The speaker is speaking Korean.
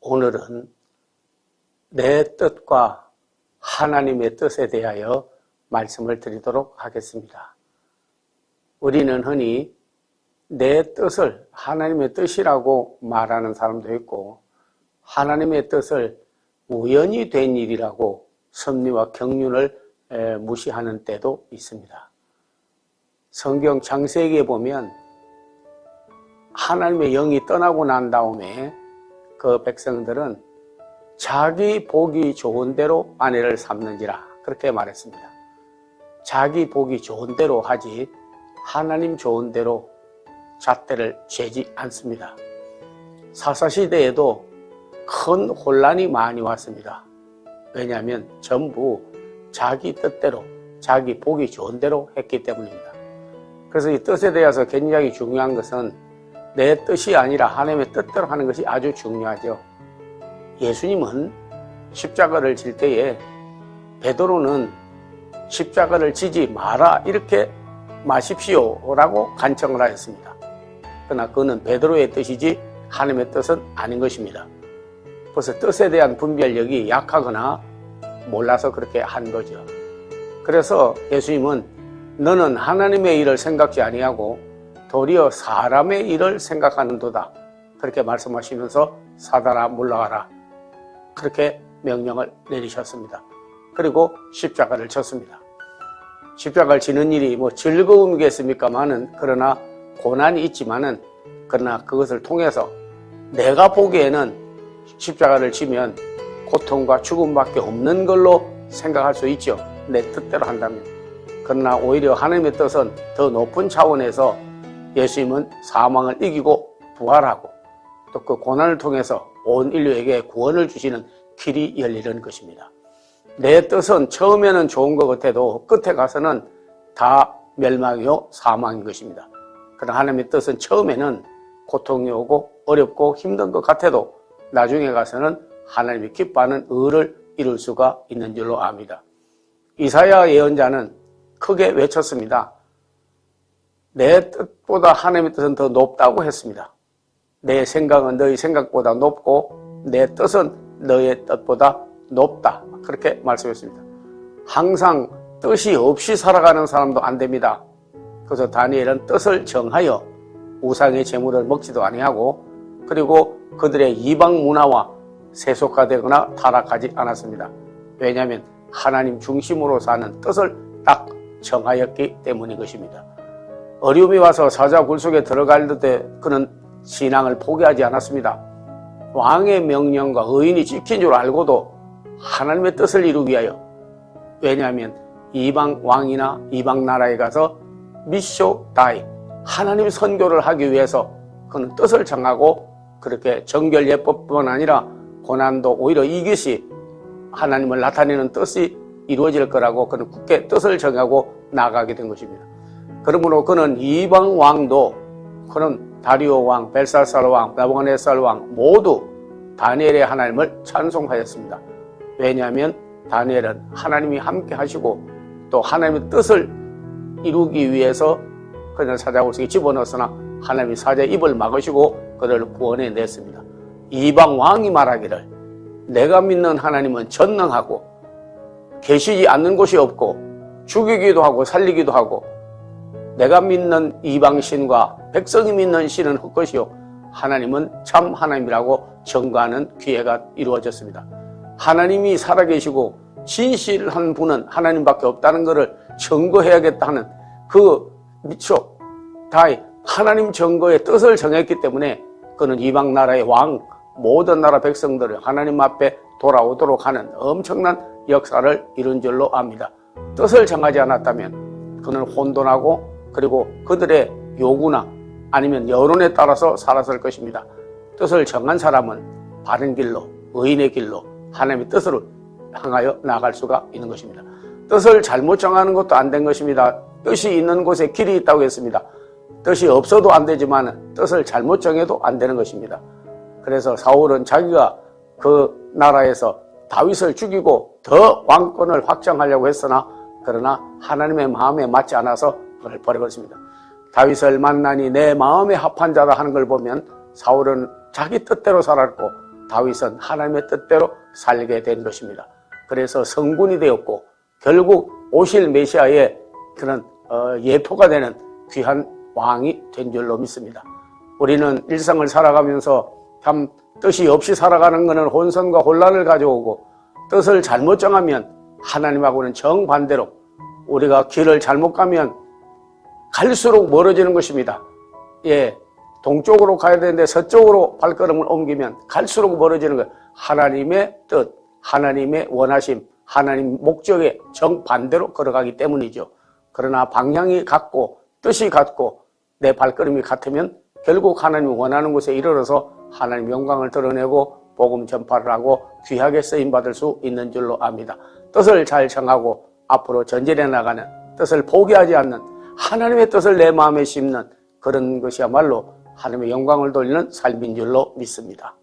오늘은 내 뜻과 하나님의 뜻에 대하여 말씀을 드리도록 하겠습니다. 우리는 흔히 내 뜻을 하나님의 뜻이라고 말하는 사람도 있고, 하나님의 뜻을 우연히 된 일이라고 섭리와 경륜을 무시하는 때도 있습니다. 성경 창세기에 보면 하나님의 영이 떠나고 난 다음에 그 백성들은 자기 보기 좋은 대로 아내를 삼는지라 그렇게 말했습니다. 자기 보기 좋은 대로 하지 하나님 좋은 대로 잣대를 죄지 않습니다. 사사시대에도 큰 혼란이 많이 왔습니다. 왜냐하면 전부 자기 뜻대로, 자기 보기 좋은 대로 했기 때문입니다. 그래서 이 뜻에 대해서 굉장히 중요한 것은 내 뜻이 아니라 하나님의 뜻대로 하는 것이 아주 중요하죠. 예수님은 십자가를 질 때에 베드로는 십자가를 지지 마라 이렇게 마십시오라고 간청을 하였습니다. 그러나 그는 베드로의 뜻이지 하나님의 뜻은 아닌 것입니다. 그래서 뜻에 대한 분별력이 약하거나 몰라서 그렇게 한 거죠. 그래서 예수님은 너는 하나님의 일을 생각지 아니하고 도리어 사람의 일을 생각하는도다 그렇게 말씀하시면서 사단아 물러가라 그렇게 명령을 내리셨습니다. 그리고 십자가를 쳤습니다. 십자가를 지는 일이 즐거움이겠습니까마는, 그러나 고난이 있지만은, 그러나 그것을 통해서 내가 보기에는 십자가를 지면 고통과 죽음밖에 없는 걸로 생각할 수 있죠. 내 뜻대로 한다면. 그러나 오히려 하나님의 뜻은 더 높은 차원에서 예수님은 사망을 이기고 부활하고 또 그 고난을 통해서 온 인류에게 구원을 주시는 길이 열리는 것입니다. 내 뜻은 처음에는 좋은 것 같아도 끝에 가서는 다 멸망이요 사망인 것입니다. 그러나 하나님의 뜻은 처음에는 고통이 오고 어렵고 힘든 것 같아도 나중에 가서는 하나님이 기뻐하는 의를 이룰 수가 있는 줄로 압니다. 이사야 예언자는 크게 외쳤습니다. 내 뜻보다 하나님의 뜻은 더 높다고 했습니다. 내 생각은 너희 생각보다 높고 내 뜻은 너의 뜻보다 높다 그렇게 말씀했습니다. 항상 뜻이 없이 살아가는 사람도 안 됩니다. 그래서 다니엘은 뜻을 정하여 우상의 제물을 먹지도 아니하고, 그리고 그들의 이방 문화와 세속화되거나 타락하지 않았습니다. 왜냐하면 하나님 중심으로 사는 뜻을 딱 정하였기 때문인 것입니다. 어려움이 와서 사자 굴속에 들어갈 때 그는 신앙을 포기하지 않았습니다. 왕의 명령과 의인이 지킨 줄 알고도 하나님의 뜻을 이루기 위하여, 왜냐하면 이방 왕이나 이방 나라에 가서 미쇼 다이 하나님 선교를 하기 위해서 그는 뜻을 정하고, 그렇게 정결예법뿐만 아니라 고난도 오히려 이것이 하나님을 나타내는 뜻이 이루어질 거라고 그는 굳게 뜻을 정하고 나가게 된 것입니다. 그러므로 그는 이방 왕도, 그는 다리오 왕, 벨사살 왕, 나부갓네살 왕 모두 다니엘의 하나님을 찬송하였습니다. 왜냐하면 다니엘은 하나님이 함께 하시고 또 하나님의 뜻을 이루기 위해서 그는 사자굴속에 집어넣었으나 하나님이 사자의 입을 막으시고 그를 구원해 냈습니다. 이방 왕이 말하기를 내가 믿는 하나님은 전능하고 계시지 않는 곳이 없고 죽이기도 하고 살리기도 하고, 내가 믿는 이방신과 백성이 믿는 신은 헛것이요 하나님은 참 하나님이라고 증거하는 기회가 이루어졌습니다. 하나님이 살아계시고 진실한 분은 하나님밖에 없다는 것을 증거해야겠다 하는 그 미초 다이 하나님 증거의 뜻을 정했기 때문에 그는 이방 나라의 왕, 모든 나라 백성들을 하나님 앞에 돌아오도록 하는 엄청난 역사를 이룬 줄로 압니다. 뜻을 정하지 않았다면 그는 혼돈하고, 그리고 그들의 요구나 아니면 여론에 따라서 살았을 것입니다. 뜻을 정한 사람은 바른 길로, 의인의 길로 하나님의 뜻을 향하여 나아갈 수가 있는 것입니다. 뜻을 잘못 정하는 것도 안 된 것입니다. 뜻이 있는 곳에 길이 있다고 했습니다. 뜻이 없어도 안 되지만 뜻을 잘못 정해도 안 되는 것입니다. 그래서 사울은 자기가 그 나라에서 다윗을 죽이고 더 왕권을 확정하려고 했으나, 그러나 하나님의 마음에 맞지 않아서 그걸 버려버렸습니다. 다윗을 만나니 내 마음에 합한 자다 하는 걸 보면 사울은 자기 뜻대로 살았고 다윗은 하나님의 뜻대로 살게 된 것입니다. 그래서 성군이 되었고 결국 오실 메시아의 그런 예표가 되는 귀한 왕이 된 줄로 믿습니다. 우리는 일상을 살아가면서 참 뜻이 없이 살아가는 것은 혼선과 혼란을 가져오고 뜻을 잘못 정하면 하나님하고는 정반대로 우리가 길을 잘못 가면 갈수록 멀어지는 것입니다. 예, 동쪽으로 가야 되는데 서쪽으로 발걸음을 옮기면 갈수록 멀어지는 것. 하나님의 뜻, 하나님의 원하심, 하나님 목적에 정반대로 걸어가기 때문이죠. 그러나 방향이 같고 뜻이 같고 내 발걸음이 같으면 결국 하나님이 원하는 곳에 이르러서 하나님 영광을 드러내고 복음 전파를 하고 귀하게 쓰임받을 수 있는 줄로 압니다. 뜻을 잘 정하고 앞으로 전진해 나가는, 뜻을 포기하지 않는, 하나님의 뜻을 내 마음에 심는 그런 것이야말로 하나님의 영광을 돌리는 삶인 줄로 믿습니다.